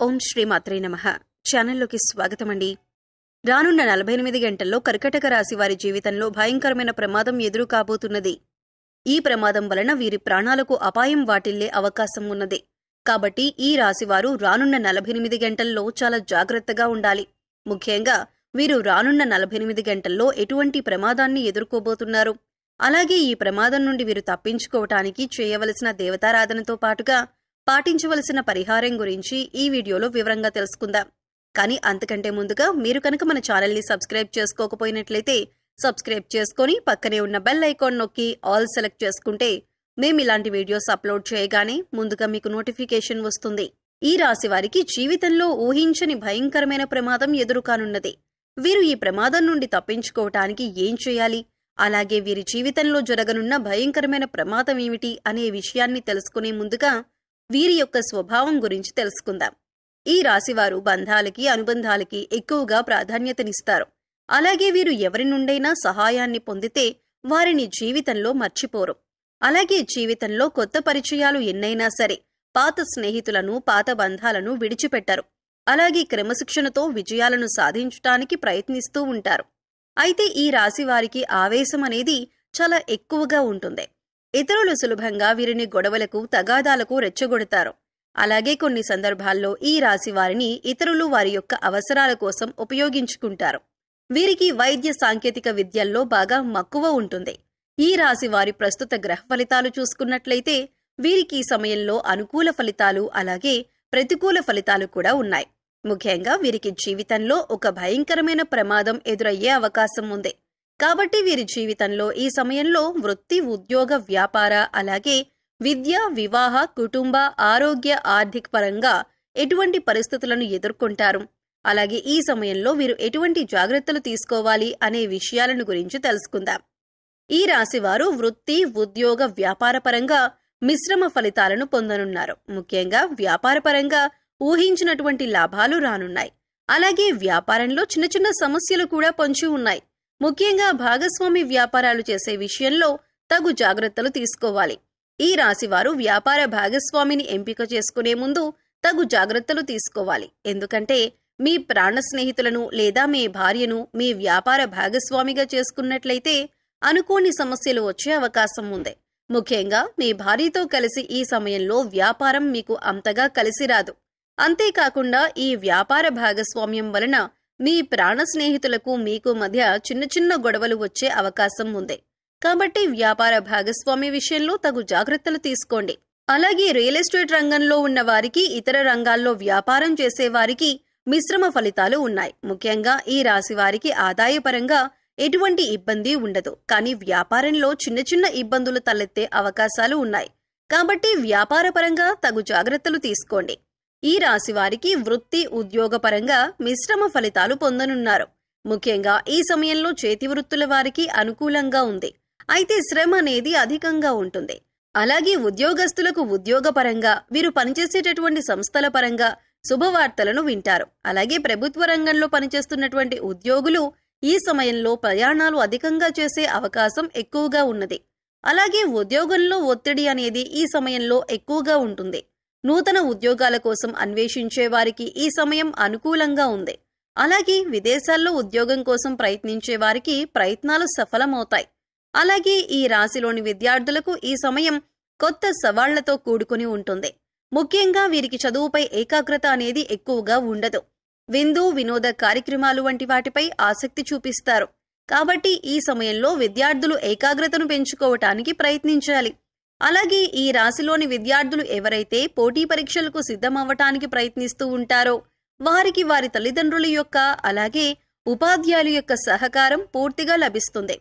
ఓం శ్రీ మాత్రే నమః. ఛానల్లోకి స్వాగతమండి. రానున్న 48 గంటల్లో కర్కటక రాశి వారి జీవితంలో భయంకరమైన ప్రమాదం ఎదురు కాబోతున్నది. ఈ ప్రమాదం వలన వీరి ప్రాణాలకు అపాయం వాటిల్లే అవకాశం ఉన్నది. కాబట్టి ఈ రాశివారు రానున్న 48 గంటల్లో చాలా జాగ్రత్తగా ఉండాలి. ముఖ్యంగా వీరు రానున్న 48 గంటల్లో ఎటువంటి ప్రమాదాన్ని ఎదుర్కోబోతున్నారు, అలాగే ఈ ప్రమాదం నుండి వీరు తప్పించుకోవటానికి చేయవలసిన దేవతారాధనతో పాటుగా పాటించవలసిన పరిహారం గురించి ఈ వీడియోలో వివరంగా తెలుసుకుందాం. కానీ అంతకంటే ముందుగా మీరు కనుక మన ఛానల్ని సబ్స్క్రైబ్ చేసుకోకపోయినట్లయితే సబ్స్క్రైబ్ చేసుకొని పక్కనే ఉన్న బెల్ ఐకాన్ నొక్కి ఆల్ సెలెక్ట్ చేసుకుంటే మేము ఇలాంటి వీడియోస్ అప్లోడ్ చేయగానే ముందుగా మీకు నోటిఫికేషన్ వస్తుంది. ఈ రాశి వారికి జీవితంలో ఊహించని భయంకరమైన ప్రమాదం ఎదురుకానున్నది. వీరు ఈ ప్రమాదం నుండి తప్పించుకోవటానికి ఏం చేయాలి, అలాగే వీరి జీవితంలో జరగనున్న భయంకరమైన ప్రమాదం ఏమిటి అనే విషయాన్ని తెలుసుకునే ముందుగా వీరి యొక్క స్వభావం గురించి తెలుసుకుందాం. ఈ రాశివారు బంధాలకి అనుబంధాలకి ఎక్కువగా ప్రాధాన్యతనిస్తారు. అలాగే వీరు ఎవరి నుండైనా సహాయాన్ని పొందితే వారిని జీవితంలో మర్చిపోరు. అలాగే జీవితంలో కొత్త పరిచయాలు ఎన్నైనా సరే పాత స్నేహితులను పాత బంధాలను విడిచిపెట్టరు. అలాగే క్రమశిక్షణతో విజయాలను సాధించటానికి ప్రయత్నిస్తూ ఉంటారు. అయితే ఈ రాశి వారికి ఆవేశం అనేది చాలా ఎక్కువగా ఉంటుంది. ఇతరులు సులభంగా వీరిని గొడవలకు తగాదాలకు రెచ్చగొడతారు. అలాగే కొన్ని సందర్భాల్లో ఈ రాశి వారిని ఇతరులు వారి యొక్క అవసరాల కోసం ఉపయోగించుకుంటారు. వీరికి వైద్య సాంకేతిక విద్యల్లో బాగా మక్కువ ఉంటుంది. ఈ రాశి వారి ప్రస్తుత గ్రహ ఫలితాలు చూసుకున్నట్లయితే వీరికి ఈ సమయంలో అనుకూల ఫలితాలు అలాగే ప్రతికూల ఫలితాలు కూడా ఉన్నాయి. ముఖ్యంగా వీరికి జీవితంలో ఒక భయంకరమైన ప్రమాదం ఎదురయ్యే అవకాశం ఉంది. కాబట్టి వీరి జీవితంలో ఈ సమయంలో వృత్తి, ఉద్యోగ, వ్యాపార అలాగే విద్య, వివాహ, కుటుంబ, ఆరోగ్య, ఆర్థిక పరంగా ఎటువంటి పరిస్థితులను ఎదుర్కొంటారు, అలాగే ఈ సమయంలో వీరు ఎటువంటి జాగ్రత్తలు తీసుకోవాలి అనే విషయాలను గురించి తెలుసుకుందాం. ఈ రాశివారు వృత్తి, ఉద్యోగ, వ్యాపార పరంగా మిశ్రమ ఫలితాలను పొందనున్నారు. ముఖ్యంగా వ్యాపార పరంగా ఊహించినటువంటి లాభాలు రానున్నాయి. అలాగే వ్యాపారంలో చిన్న చిన్న సమస్యలు కూడా పొంచి ఉన్నాయి. ముఖ్యంగా భాగస్వామి వ్యాపారాలు చేసే విషయంలో తగు జాగ్రత్తలు తీసుకోవాలి. ఈ రాశివారు వ్యాపార భాగస్వామిని ఎంపిక చేసుకునే ముందు తగు జాగ్రత్తలు తీసుకోవాలి. ఎందుకంటే మీ ప్రాణ స్నేహితులను లేదా మీ భార్యను మీ వ్యాపార భాగస్వామిగా చేసుకున్నట్లయితే అనుకోని సమస్యలు వచ్చే అవకాశం ఉంది. ముఖ్యంగా మీ భార్యతో కలిసి ఈ సమయంలో వ్యాపారం మీకు అంతగా కలిసి రాదు. అంతేకాకుండా ఈ వ్యాపార భాగస్వామ్యం వలన మీ ప్రాణ స్నేహితులకు మీకు మధ్య చిన్న చిన్న గొడవలు వచ్చే అవకాశం ఉంది. కాబట్టి వ్యాపార భాగస్వామి విషయంలో తగు జాగ్రత్తలు తీసుకోండి. అలాగే రియల్ ఎస్టేట్ రంగంలో ఉన్న వారికి, ఇతర రంగాల్లో వ్యాపారం చేసేవారికి మిశ్రమ ఫలితాలు ఉన్నాయి. ముఖ్యంగా ఈ రాశి వారికి ఆదాయపరంగా ఎటువంటి ఇబ్బంది ఉండదు. కానీ వ్యాపారంలో చిన్న చిన్న ఇబ్బందులు తలెత్తే అవకాశాలు ఉన్నాయి. కాబట్టి వ్యాపార పరంగా తగు జాగ్రత్తలు తీసుకోండి. ఈ రాశి వారికి వృత్తి, ఉద్యోగ పరంగా మిశ్రమ ఫలితాలు పొందనున్నారు. ముఖ్యంగా ఈ సమయంలో చేతి వృత్తుల వారికి అనుకూలంగా ఉంది. అయితే శ్రమ అనేది అధికంగా ఉంటుంది. అలాగే ఉద్యోగస్తులకు ఉద్యోగపరంగా వీరు పనిచేసేటటువంటి సంస్థల పరంగా శుభవార్తలను వింటారు. అలాగే ప్రభుత్వ రంగంలో పనిచేస్తున్నటువంటి ఉద్యోగులు ఈ సమయంలో ప్రయాణాలు అధికంగా చేసే అవకాశం ఎక్కువగా ఉన్నది. అలాగే ఉద్యోగంలో ఒత్తిడి అనేది ఈ సమయంలో ఎక్కువగా ఉంటుంది. నూతన ఉద్యోగాల కోసం అన్వేషించే వారికి ఈ సమయం అనుకూలంగా ఉంది. అలాగే విదేశాల్లో ఉద్యోగం కోసం ప్రయత్నించే వారికి ప్రయత్నాలు సఫలమవుతాయి. అలాగే ఈ రాశిలోని విద్యార్థులకు ఈ సమయం కొత్త సవాళ్లతో కూడుకుని ఉంటుంది. ముఖ్యంగా వీరికి చదువుపై ఏకాగ్రత అనేది ఎక్కువగా ఉండదు. విందు, వినోద కార్యక్రమాలు వంటి వాటిపై ఆసక్తి చూపిస్తారు. కాబట్టి ఈ సమయంలో విద్యార్థులు ఏకాగ్రతను పెంచుకోవటానికి ప్రయత్నించాలి. అలాగే ఈ రాశిలోని విద్యార్థులు ఎవరైతే పోటీ పరీక్షలకు సిద్ధమవ్వటానికి ప్రయత్నిస్తూ ఉంటారో వారికి వారి తల్లిదండ్రుల యొక్క అలాగే ఉపాధ్యాయుల యొక్క సహకారం పూర్తిగా లభిస్తుంది.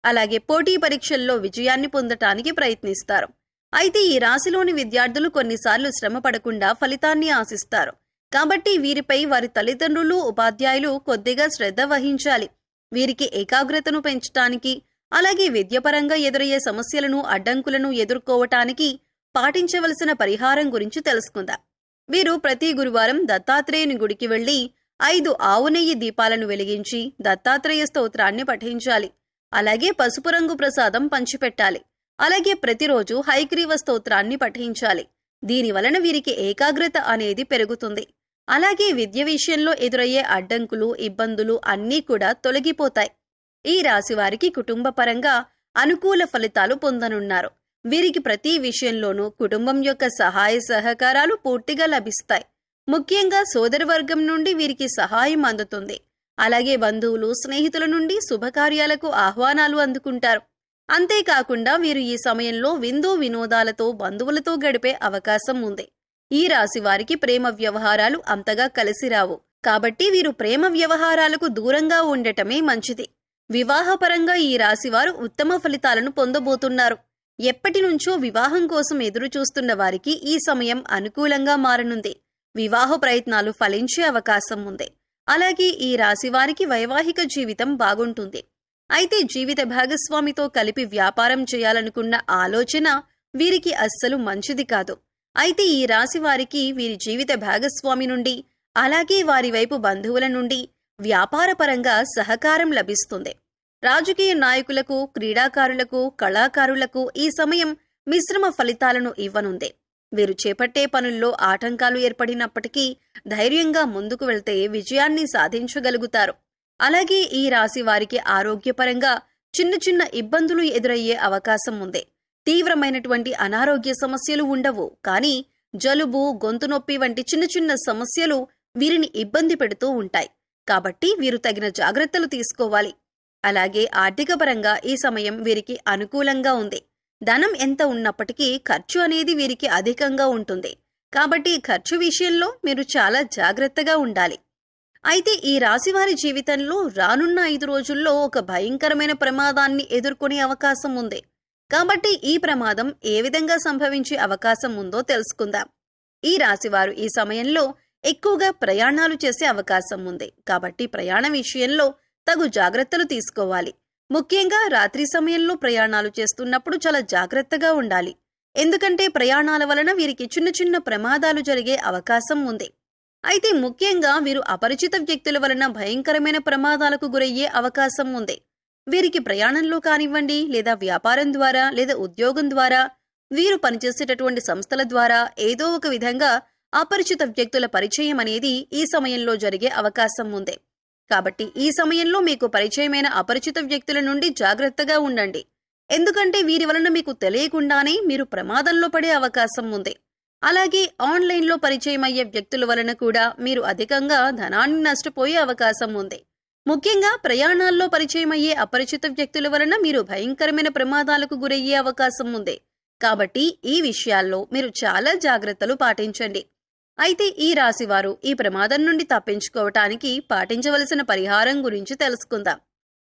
అలాగే పోటీ పరీక్షల్లో విజయాన్ని పొందటానికి ప్రయత్నిస్తారు. అయితే ఈ రాశిలోని విద్యార్థులు కొన్నిసార్లు శ్రమ పడకుండా ఫలితాన్ని ఆశిస్తారు. కాబట్టి వీరిపై వారి తల్లిదండ్రులు, ఉపాధ్యాయులు కొద్దిగా శ్రద్ధ వహించాలి. వీరికి ఏకాగ్రతను పెంచటానికి అలాగే విద్యపరంగా ఎదురయ్యే సమస్యలను, అడ్డంకులను ఎదుర్కోవటానికి పాటించవలసిన పరిహారం గురించి తెలుసుకుందాం. వీరు ప్రతి గురువారం దత్తాత్రేయుని గుడికి వెళ్లి 5 ఆవు నెయ్యి దీపాలను వెలిగించి దత్తాత్రేయ స్తోత్రాన్ని పఠించాలి. అలాగే పసుపు రంగు ప్రసాదం పంచిపెట్టాలి. అలాగే ప్రతిరోజు హయగ్రీవ స్తోత్రాన్ని పఠించాలి. దీనివలన వీరికి ఏకాగ్రత అనేది పెరుగుతుంది. అలాగే విద్య విషయంలో ఎదురయ్యే అడ్డంకులు, ఇబ్బందులు అన్నీ కూడా తొలగిపోతాయి. ఈ రాశి వారికి కుటుంబ పరంగా అనుకూల ఫలితాలు పొందనున్నారు. వీరికి ప్రతి విషయంలోనూ కుటుంబం యొక్క సహాయ సహకారాలు పూర్తిగా లభిస్తాయి. ముఖ్యంగా సోదరవర్గం నుండి వీరికి సహాయం అందుతుంది. అలాగే బంధువులు, స్నేహితుల నుండి శుభకార్యాలకు ఆహ్వానాలు అందుకుంటారు. అంతేకాకుండా వీరు ఈ సమయంలో విందు వినోదాలతో బంధువులతో గడిపే అవకాశం ఉంది. ఈ రాశి వారికి ప్రేమ వ్యవహారాలు అంతగా కలిసి రావు. కాబట్టి వీరు ప్రేమ వ్యవహారాలకు దూరంగా ఉండటమే మంచిది. వివాహపరంగా ఈ రాశివారు ఉత్తమ ఫలితాలను పొందబోతున్నారు. ఎప్పటి నుంచో వివాహం కోసం ఎదురు చూస్తున్న వారికి ఈ సమయం అనుకూలంగా మారనుంది. వివాహ ప్రయత్నాలు ఫలించే అవకాశం ఉంది. అలాగే ఈ రాశి వారికి వైవాహిక జీవితం బాగుంటుంది. అయితే జీవిత భాగస్వామితో కలిపి వ్యాపారం చేయాలనుకున్న ఆలోచన వీరికి అస్సలు మంచిది కాదు. అయితే ఈ రాశి వారికి వీరి జీవిత భాగస్వామి నుండి, అలాగే వారి వైపు బంధువుల నుండి వ్యాపారపరంగా సహకారం లభిస్తుంది. రాజకీయ నాయకులకు, క్రీడాకారులకు, కళాకారులకు ఈ సమయం మిశ్రమ ఫలితాలను ఇవ్వనుంది. వీరు చేపట్టే పనుల్లో ఆటంకాలు ఏర్పడినప్పటికీ ధైర్యంగా ముందుకు వెళ్తే విజయాన్ని సాధించగలుగుతారు. అలాగే ఈ రాశి వారికి ఆరోగ్యపరంగా చిన్న చిన్న ఇబ్బందులు ఎదురయ్యే అవకాశం ఉంది. తీవ్రమైనటువంటి అనారోగ్య సమస్యలు ఉండవు, కానీ జలుబు, గొంతు నొప్పి వంటి చిన్న చిన్న సమస్యలు వీరిని ఇబ్బంది పెడుతూ ఉంటాయి. కాబట్టి వీరు తగిన జాగ్రత్తలు తీసుకోవాలి. అలాగే ఆర్థికపరంగా ఈ సమయం వీరికి అనుకూలంగా ఉంది. ధనం ఎంత ఉన్నప్పటికీ ఖర్చు అనేది వీరికి అధికంగా ఉంటుంది. కాబట్టి ఖర్చు విషయంలో మీరు చాలా జాగ్రత్తగా ఉండాలి. అయితే ఈ రాశివారి జీవితంలో రానున్న 5 రోజుల్లో ఒక భయంకరమైన ప్రమాదాన్ని ఎదుర్కొనే అవకాశం ఉంది. కాబట్టి ఈ ప్రమాదం ఏ విధంగా సంభవించే అవకాశం ఉందో తెలుసుకుందాం. ఈ రాశివారు ఈ సమయంలో ఎక్కువగా ప్రయాణాలు చేసే అవకాశం ఉంది. కాబట్టి ప్రయాణ విషయంలో తగు జాగ్రత్తలు తీసుకోవాలి. ముఖ్యంగా రాత్రి సమయంలో ప్రయాణాలు చేస్తున్నప్పుడు చాలా జాగ్రత్తగా ఉండాలి. ఎందుకంటే ప్రయాణాల వలన వీరికి చిన్న చిన్న ప్రమాదాలు జరిగే అవకాశం ఉంది. అయితే ముఖ్యంగా వీరు అపరిచిత వ్యక్తుల వలన భయంకరమైన ప్రమాదాలకు గురయ్యే అవకాశం ఉంది. వీరికి ప్రయాణంలో కానివ్వండి, లేదా వ్యాపారం ద్వారా, లేదా ఉద్యోగం ద్వారా, వీరు పనిచేసేటటువంటి సంస్థల ద్వారా ఏదో ఒక విధంగా అపరిచిత వ్యక్తుల పరిచయం అనేది ఈ సమయంలో జరిగే అవకాశం ఉంది. కాబట్టి ఈ సమయంలో మీకు పరిచయమైన అపరిచిత వ్యక్తుల నుండి జాగ్రత్తగా ఉండండి. ఎందుకంటే వీరి వలన మీకు తెలియకుండానే మీరు ప్రమాదంలో పడే అవకాశం ఉంది. అలాగే ఆన్లైన్లో పరిచయమయ్యే వ్యక్తుల వలన కూడా మీరు అధికంగా ధనాన్ని నష్టపోయే అవకాశం ఉంది. ముఖ్యంగా ప్రయాణాల్లో పరిచయమయ్యే అపరిచిత వ్యక్తుల వలన మీరు భయంకరమైన ప్రమాదాలకు గురయ్యే అవకాశం ఉంది. కాబట్టి ఈ విషయాల్లో మీరు చాలా జాగ్రత్తలు పాటించండి. అయితే ఈ రాశివారు ఈ ప్రమాదం నుండి తప్పించుకోవటానికి పాటించవలసిన పరిహారం గురించి తెలుసుకుందాం.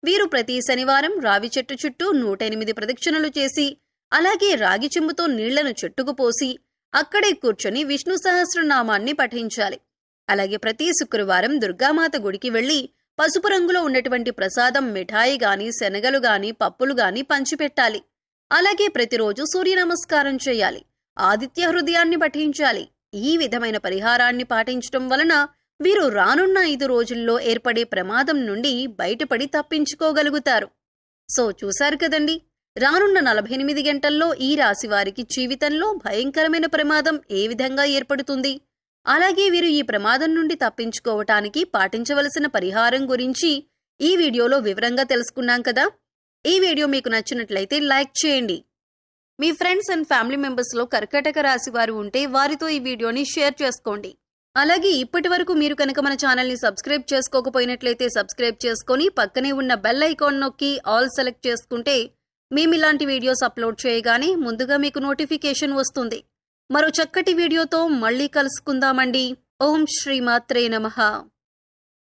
వీరు ప్రతి శనివారం రావి చెట్టు చుట్టూ 108 ప్రదక్షిణలు చేసి, అలాగే రాగి చెంబుతో నీళ్లను చెట్టుకు పోసి అక్కడే కూర్చొని విష్ణు సహస్రనామాన్ని పఠించాలి. అలాగే ప్రతి శుక్రవారం దుర్గామాత గుడికి వెళ్లి పసుపు రంగులో ఉన్నటువంటి ప్రసాదం, మిఠాయి గాని, శనగలు గాని, పప్పులు గాని పంచిపెట్టాలి. అలాగే ప్రతిరోజు సూర్య నమస్కారం చేయాలి. ఆదిత్య హృదయాన్ని పఠించాలి. ఈ విధమైన పరిహారాన్ని పాటించడం వలన వీరు రానున్న 5 రోజుల్లో ఏర్పడే ప్రమాదం నుండి బయటపడి తప్పించుకోగలుగుతారు. సో చూశారు కదండి, రానున్న 48 గంటల్లో ఈ రాశి వారికి జీవితంలో భయంకరమైన ప్రమాదం ఏ విధంగా ఏర్పడుతుంది, అలాగే వీరు ఈ ప్రమాదం నుండి తప్పించుకోవటానికి పాటించవలసిన పరిహారం గురించి ఈ వీడియోలో వివరంగా తెలుసుకున్నాం కదా. ఈ వీడియో మీకు నచ్చినట్లయితే లైక్ చేయండి. మీ ఫ్రెండ్స్ అండ్ ఫ్యామిలీ మెంబర్స్లో కర్కాటక రాశి వారు ఉంటే వారితో ఈ వీడియోని షేర్ చేసుకోండి. అలాగే ఇప్పటి వరకు మీరు కనుక మన ఛానల్ని సబ్స్క్రైబ్ చేసుకోకపోయినట్లయితే సబ్స్క్రైబ్ చేసుకొని పక్కనే ఉన్న బెల్ ఐకాన్ నొక్కి ఆల్ సెలెక్ట్ చేసుకుంటే మేము ఇలాంటి వీడియోస్ అప్లోడ్ చేయగానే ముందుగా మీకు నోటిఫికేషన్ వస్తుంది. మరో చక్కటి వీడియోతో మళ్ళీ కలుసుకుందామండి. ఓం శ్రీమాత్రే నమః.